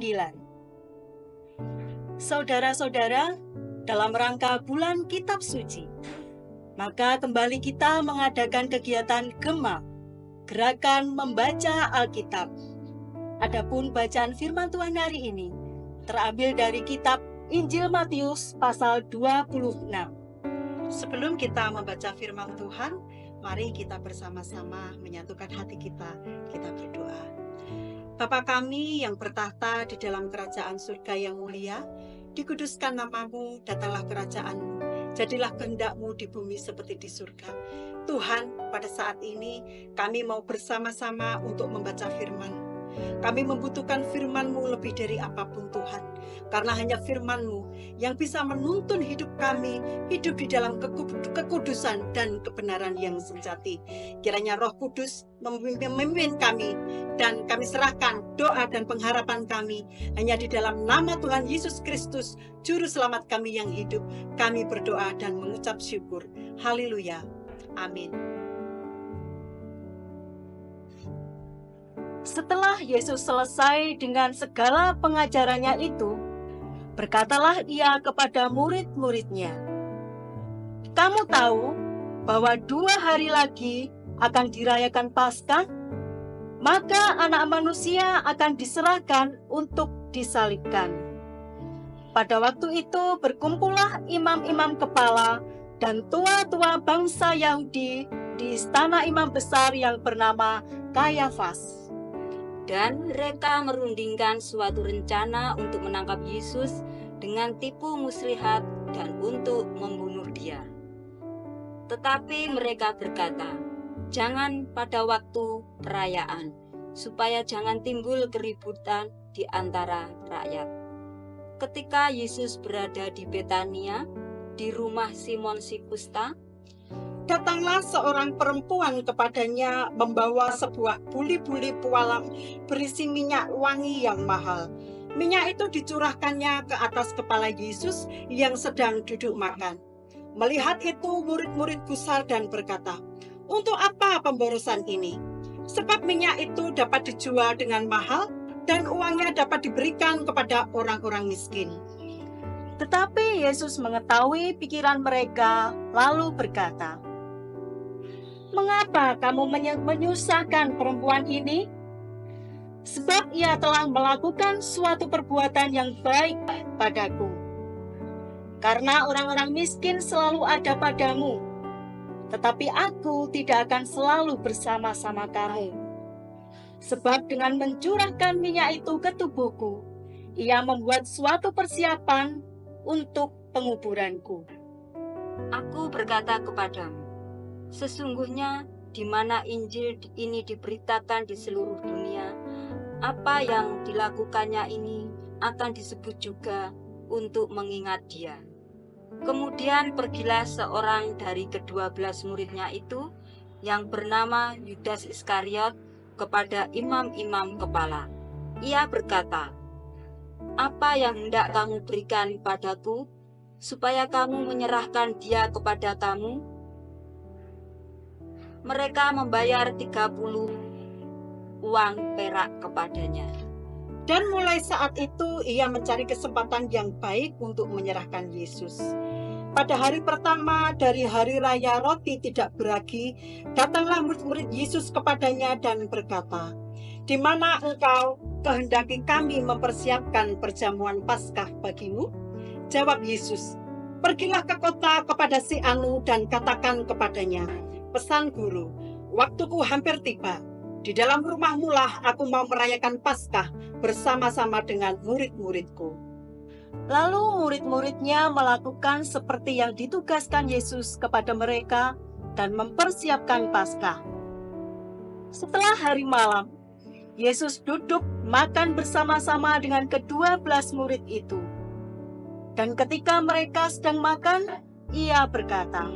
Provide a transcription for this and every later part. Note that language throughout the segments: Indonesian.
9. Saudara-saudara, dalam rangka bulan Kitab Suci, maka kembali kita mengadakan kegiatan Gema, gerakan membaca Alkitab. Adapun bacaan firman Tuhan hari ini terambil dari kitab Injil Matius pasal 26. Sebelum kita membaca firman Tuhan, mari kita bersama-sama menyatukan hati kita berdoa. Bapa kami yang bertahta di dalam kerajaan surga yang mulia, dikuduskan namamu, datanglah kerajaanmu, jadilah kehendak-mu di bumi seperti di surga. Tuhan, pada saat ini kami mau bersama-sama untuk membaca firman. Kami membutuhkan firman-Mu lebih dari apapun Tuhan, karena hanya firman-Mu yang bisa menuntun hidup kami, hidup di dalam kekudusan dan kebenaran yang sejati. Kiranya Roh Kudus memimpin kami, dan kami serahkan doa dan pengharapan kami hanya di dalam nama Tuhan Yesus Kristus, Juru Selamat kami yang hidup. Kami berdoa dan mengucap syukur. Haleluya. Amin. Setelah Yesus selesai dengan segala pengajarannya itu, berkatalah ia kepada murid-muridnya, "Kamu tahu bahwa 2 hari lagi akan dirayakan Paskah, maka Anak Manusia akan diserahkan untuk disalibkan. Pada waktu itu berkumpullah imam-imam kepala dan tua-tua bangsa Yahudi di istana imam besar yang bernama Kayafas. Dan mereka merundingkan suatu rencana untuk menangkap Yesus dengan tipu muslihat dan untuk membunuh dia. Tetapi mereka berkata, jangan pada waktu perayaan, supaya jangan timbul keributan di antara rakyat. Ketika Yesus berada di Betania, di rumah Simon si Kusta, datanglah seorang perempuan kepadanya membawa sebuah buli-buli pualam berisi minyak wangi yang mahal. Minyak itu dicurahkannya ke atas kepala Yesus yang sedang duduk makan. Melihat itu, murid-murid gusar dan berkata, "Untuk apa pemborosan ini? Sebab minyak itu dapat dijual dengan mahal dan uangnya dapat diberikan kepada orang-orang miskin." Tetapi Yesus mengetahui pikiran mereka, lalu berkata, "Mengapa kamu menyusahkan perempuan ini? Sebab ia telah melakukan suatu perbuatan yang baik padaku. Karena orang-orang miskin selalu ada padamu, tetapi aku tidak akan selalu bersama-sama kamu. Sebab dengan mencurahkan minyak itu ke tubuhku, ia membuat suatu persiapan untuk penguburanku. Aku berkata kepadamu, sesungguhnya di mana Injil ini diberitakan di seluruh dunia, apa yang dilakukannya ini akan disebut juga untuk mengingat dia." Kemudian pergilah seorang dari ke-12 muridnya itu, yang bernama Yudas Iskariot, kepada imam-imam kepala. Ia berkata, "Apa yang hendak kamu berikan padaku, supaya kamu menyerahkan dia kepada kamu?" Mereka membayar 30 uang perak kepadanya. Dan mulai saat itu ia mencari kesempatan yang baik untuk menyerahkan Yesus. Pada hari pertama dari hari raya roti tidak beragi, datanglah murid-murid Yesus kepadanya dan berkata, "Di mana engkau kehendaki kami mempersiapkan perjamuan Paskah bagimu?" Jawab Yesus, "Pergilah ke kota kepada si Anu dan katakan kepadanya, pesan guru, waktuku hampir tiba. Di dalam rumahmu lah aku mau merayakan Paskah bersama-sama dengan murid-muridku." Lalu murid-muridnya melakukan seperti yang ditugaskan Yesus kepada mereka dan mempersiapkan Paskah. Setelah hari malam, Yesus duduk makan bersama-sama dengan ke-12 murid itu. Dan ketika mereka sedang makan, ia berkata,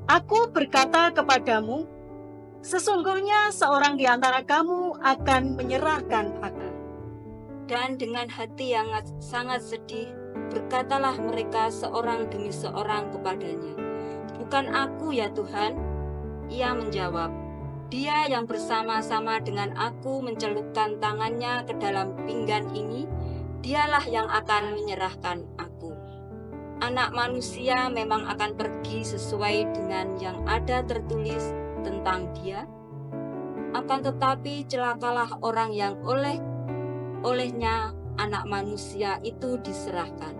"Aku berkata kepadamu, sesungguhnya seorang di antara kamu akan menyerahkan aku." Dan dengan hati yang sangat sedih, berkatalah mereka seorang demi seorang kepadanya, "Bukan aku ya Tuhan?" Ia menjawab, Dia yang bersama-sama dengan aku mencelupkan tangannya ke dalam pinggan ini, dialah yang akan menyerahkan aku. Anak manusia memang akan pergi sesuai dengan yang ada tertulis tentang dia. Akan tetapi celakalah orang yang olehnya anak manusia itu diserahkan.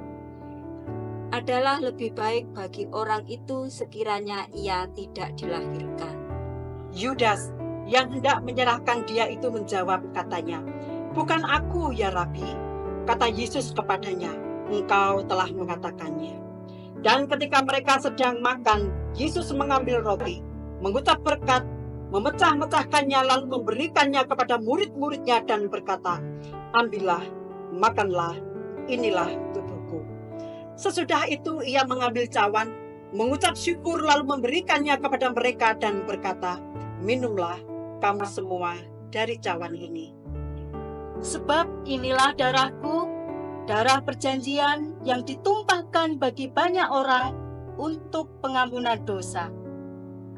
Adalah lebih baik bagi orang itu sekiranya ia tidak dilahirkan. Yudas yang hendak menyerahkan dia itu menjawab katanya, "Bukan aku ya Rabi." Kata Yesus kepadanya, "Engkau telah mengatakannya." Dan ketika mereka sedang makan, Yesus mengambil roti, mengucap berkat, memecah-mecahkannya lalu memberikannya kepada murid-muridnya dan berkata, "Ambillah, makanlah, inilah tubuhku." Sesudah itu ia mengambil cawan, mengucap syukur lalu memberikannya kepada mereka dan berkata, "Minumlah kamu semua dari cawan ini. Sebab inilah darahku, darah perjanjian yang ditumpahkan bagi banyak orang untuk pengampunan dosa.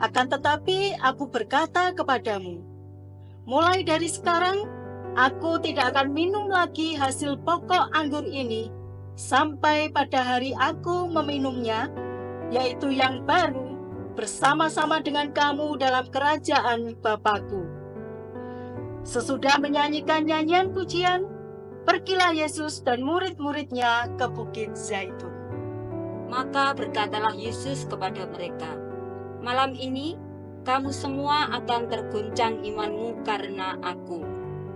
Akan tetapi aku berkata kepadamu, mulai dari sekarang, aku tidak akan minum lagi hasil pokok anggur ini, sampai pada hari aku meminumnya, yaitu yang baru, bersama-sama dengan kamu dalam kerajaan Bapa-Ku." Sesudah menyanyikan nyanyian pujian, pergilah Yesus dan murid-muridnya ke Bukit Zaitun. Maka berkatalah Yesus kepada mereka, "Malam ini kamu semua akan tergoncang imanmu karena aku.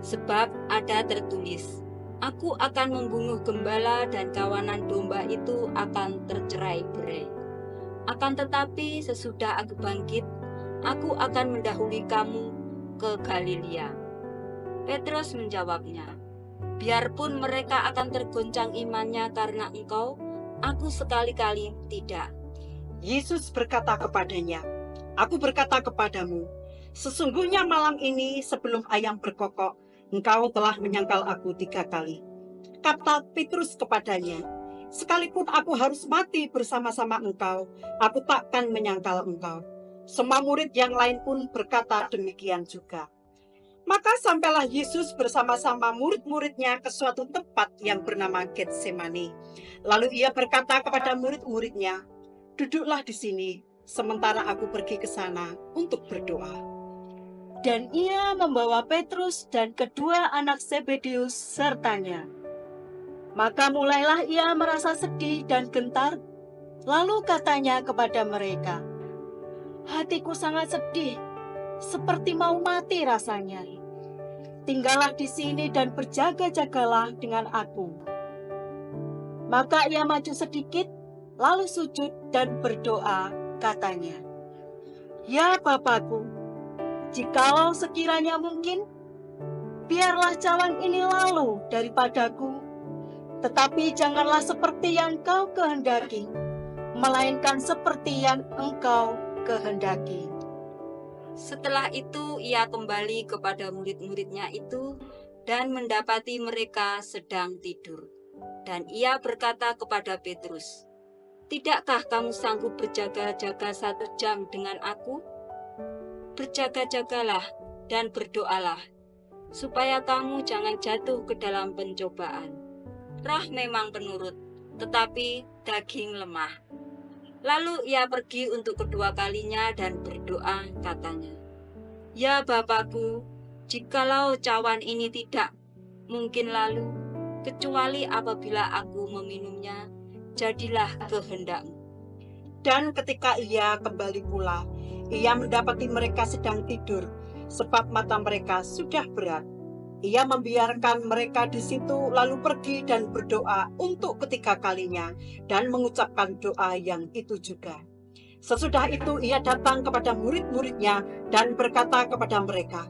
Sebab ada tertulis, aku akan membunuh gembala dan kawanan domba itu akan tercerai-berai. Akan tetapi sesudah aku bangkit, aku akan mendahului kamu ke Galilea." Petrus menjawabnya, "Biarpun mereka akan tergoncang imannya karena engkau, aku sekali-kali tidak." Yesus berkata kepadanya, "Aku berkata kepadamu, sesungguhnya malam ini sebelum ayam berkokok, engkau telah menyangkal aku 3 kali." Kata Petrus kepadanya, "Sekalipun aku harus mati bersama-sama engkau, aku takkan menyangkal engkau." Semua murid yang lain pun berkata demikian juga. Maka sampailah Yesus bersama-sama murid-muridnya ke suatu tempat yang bernama Getsemani. Lalu ia berkata kepada murid-muridnya, "Duduklah di sini, sementara aku pergi ke sana untuk berdoa." Dan ia membawa Petrus dan kedua anak Zebedeus sertanya. Maka mulailah ia merasa sedih dan gentar, lalu katanya kepada mereka, "Hatiku sangat sedih, seperti mau mati rasanya. Tinggallah di sini dan berjaga-jagalah dengan aku." Maka ia maju sedikit, lalu sujud dan berdoa, katanya, "Ya Bapa-Ku, jikalau sekiranya mungkin, biarlah cawan ini lalu daripadaku, tetapi janganlah seperti yang Kau kehendaki, melainkan seperti yang Engkau kehendaki." Setelah itu ia kembali kepada murid-muridnya itu dan mendapati mereka sedang tidur. Dan ia berkata kepada Petrus, "Tidakkah kamu sanggup berjaga-jaga 1 jam dengan aku? Berjaga-jagalah dan berdoalah, supaya kamu jangan jatuh ke dalam pencobaan. Roh memang penurut, tetapi daging lemah." Lalu ia pergi untuk kedua kalinya dan berdoa, katanya, "Ya Bapa-Ku, jikalau cawan ini tidak mungkin lalu, kecuali apabila aku meminumnya, jadilah kehendak-Mu." Dan ketika ia kembali pula, ia mendapati mereka sedang tidur, sebab mata mereka sudah berat. Ia membiarkan mereka di situ, lalu pergi dan berdoa untuk ketiga kalinya, dan mengucapkan doa yang itu juga. Sesudah itu ia datang kepada murid-muridnya dan berkata kepada mereka,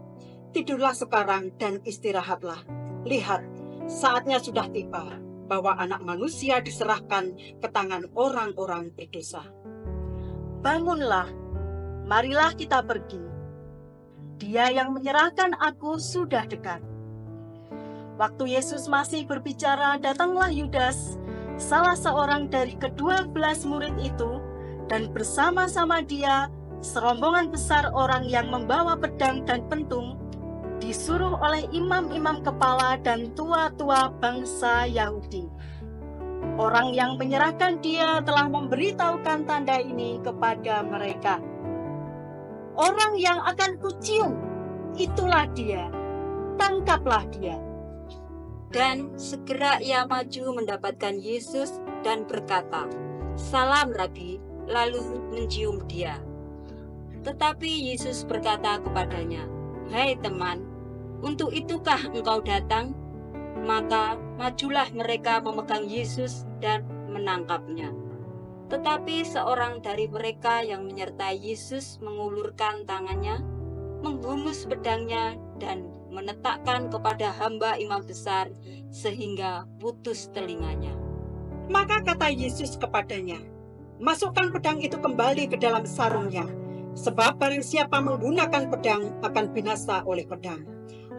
"Tidurlah sekarang dan istirahatlah. Lihat, saatnya sudah tiba, bahwa Anak Manusia diserahkan ke tangan orang-orang berdosa. Bangunlah, marilah kita pergi. Dia yang menyerahkan aku sudah dekat." Waktu Yesus masih berbicara, datanglah Yudas, salah seorang dari ke-12 murid itu, dan bersama-sama dia serombongan besar orang yang membawa pedang dan pentung disuruh oleh imam-imam kepala dan tua-tua bangsa Yahudi. Orang yang menyerahkan dia telah memberitahukan tanda ini kepada mereka. Orang yang akan kucium, itulah dia. Tangkaplah dia. Dan segera ia maju mendapatkan Yesus dan berkata, "Salam Rabi," lalu mencium dia. Tetapi Yesus berkata kepadanya, "Hai teman, untuk itukah engkau datang?" Maka majulah mereka memegang Yesus dan menangkapnya. Tetapi seorang dari mereka yang menyertai Yesus mengulurkan tangannya, menghunus pedangnya dan menetakkan kepada hamba imam besar sehingga putus telinganya. Maka kata Yesus kepadanya, "Masukkan pedang itu kembali ke dalam sarungnya, sebab barang siapa menggunakan pedang akan binasa oleh pedang.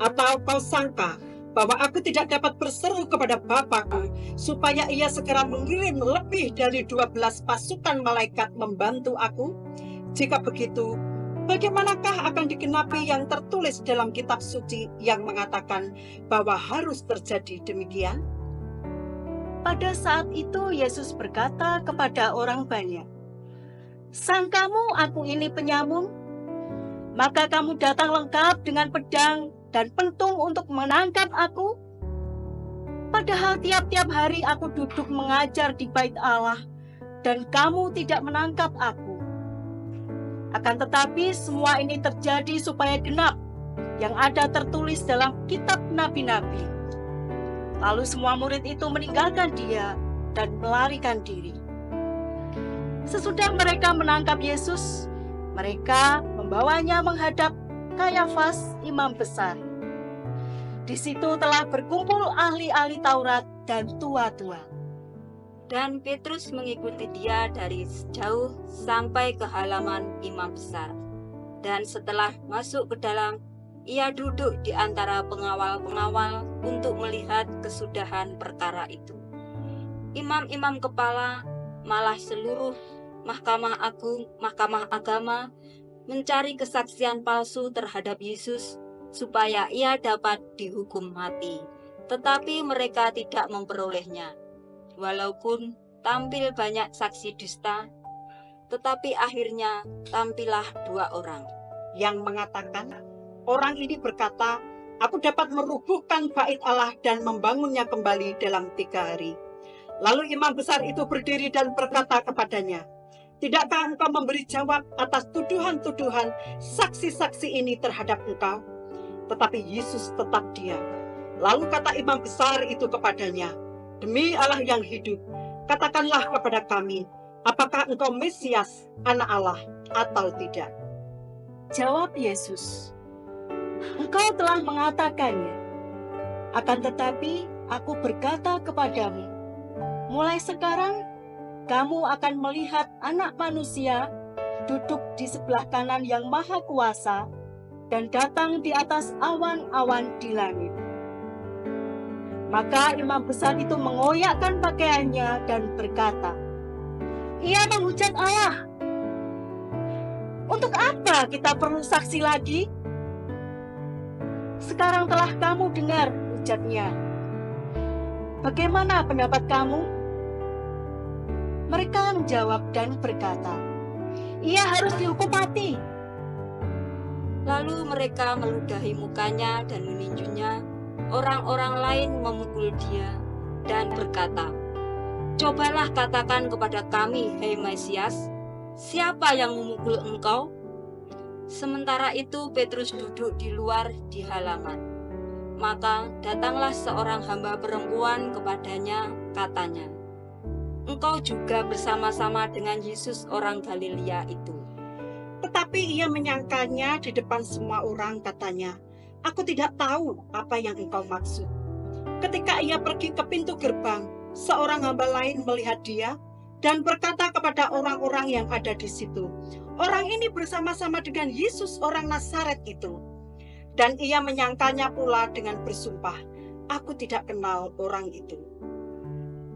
Atau kau sangka bahwa aku tidak dapat berseru kepada Bapakku supaya ia segera mengirim lebih dari 12 pasukan malaikat membantu aku? Jika begitu, bagaimanakah akan digenapi yang tertulis dalam kitab suci yang mengatakan bahwa harus terjadi demikian?" Pada saat itu Yesus berkata kepada orang banyak, "Sangkamu aku ini penyamun? Maka kamu datang lengkap dengan pedang dan pentung untuk menangkap aku? Padahal tiap-tiap hari aku duduk mengajar di bait Allah, dan kamu tidak menangkap aku. Akan tetapi semua ini terjadi supaya genap yang ada tertulis dalam kitab nabi-nabi." Lalu semua murid itu meninggalkan dia dan melarikan diri. Sesudah mereka menangkap Yesus, mereka membawanya menghadap Kayafas, imam besar. Di situ telah berkumpul ahli-ahli Taurat dan tua-tua. Dan Petrus mengikuti dia dari sejauh sampai ke halaman imam besar. Dan setelah masuk ke dalam, ia duduk di antara pengawal-pengawal untuk melihat kesudahan perkara itu. Imam-imam kepala, malah seluruh mahkamah agung, mahkamah agama, mencari kesaksian palsu terhadap Yesus supaya ia dapat dihukum mati. Tetapi mereka tidak memperolehnya. Walaupun tampil banyak saksi dusta, tetapi akhirnya tampillah 2 orang yang mengatakan, "Orang ini berkata, aku dapat merubuhkan bait Allah dan membangunnya kembali dalam 3 hari. Lalu imam besar itu berdiri dan berkata kepadanya, "Tidakkah engkau memberi jawab atas tuduhan-tuduhan saksi-saksi ini terhadap engkau?" Tetapi Yesus tetap diam. Lalu kata imam besar itu kepadanya, "Demi Allah yang hidup, katakanlah kepada kami, apakah engkau Mesias, anak Allah, atau tidak?" Jawab Yesus, "Engkau telah mengatakannya. Akan tetapi aku berkata kepadamu, mulai sekarang kamu akan melihat Anak Manusia duduk di sebelah kanan Yang Maha Kuasa dan datang di atas awan-awan di langit." Maka imam besar itu mengoyakkan pakaiannya dan berkata, "Ia menghujat Allah. Untuk apa kita perlu saksi lagi? Sekarang telah kamu dengar hujatnya. Bagaimana pendapat kamu?" Mereka menjawab dan berkata, "Ia harus dihukum mati." Lalu mereka meludahi mukanya dan meninjunya. Orang-orang lain memukul dia dan berkata, "Cobalah katakan kepada kami, hai Mesias, siapa yang memukul engkau?" Sementara itu Petrus duduk di luar di halaman. Maka datanglah seorang hamba perempuan kepadanya, katanya, "Engkau juga bersama-sama dengan Yesus orang Galilea itu." Tetapi ia menyangkanya di depan semua orang, katanya, "Aku tidak tahu apa yang engkau maksud." Ketika ia pergi ke pintu gerbang, seorang hamba lain melihat dia dan berkata kepada orang-orang yang ada di situ, "Orang ini bersama-sama dengan Yesus orang Nazaret itu." Dan ia menyangkanya pula dengan bersumpah, "Aku tidak kenal orang itu."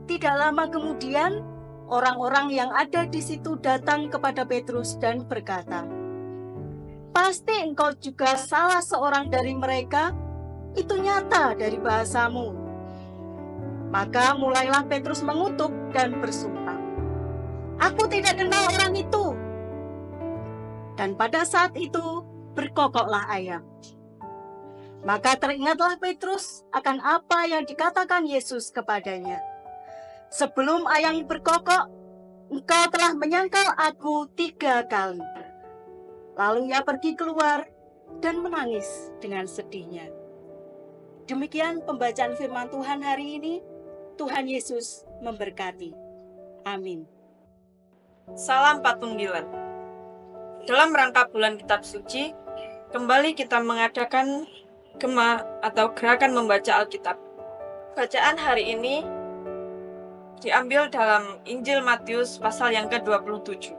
Tidak lama kemudian, orang-orang yang ada di situ datang kepada Petrus dan berkata, "Pasti engkau juga salah seorang dari mereka, itu nyata dari bahasamu." Maka mulailah Petrus mengutuk dan bersumpah, "Aku tidak kenal orang itu." Dan pada saat itu berkokoklah ayam. Maka teringatlah Petrus akan apa yang dikatakan Yesus kepadanya, "Sebelum ayam berkokok, engkau telah menyangkal aku 3 kali." Lalu ia pergi keluar dan menangis dengan sedihnya. Demikian pembacaan firman Tuhan hari ini. Tuhan Yesus memberkati. Amin. Salam Patunggilan. Dalam rangka bulan kitab suci, kembali kita mengadakan Gema atau gerakan membaca Alkitab. Bacaan hari ini diambil dalam Injil Matius pasal yang ke-27.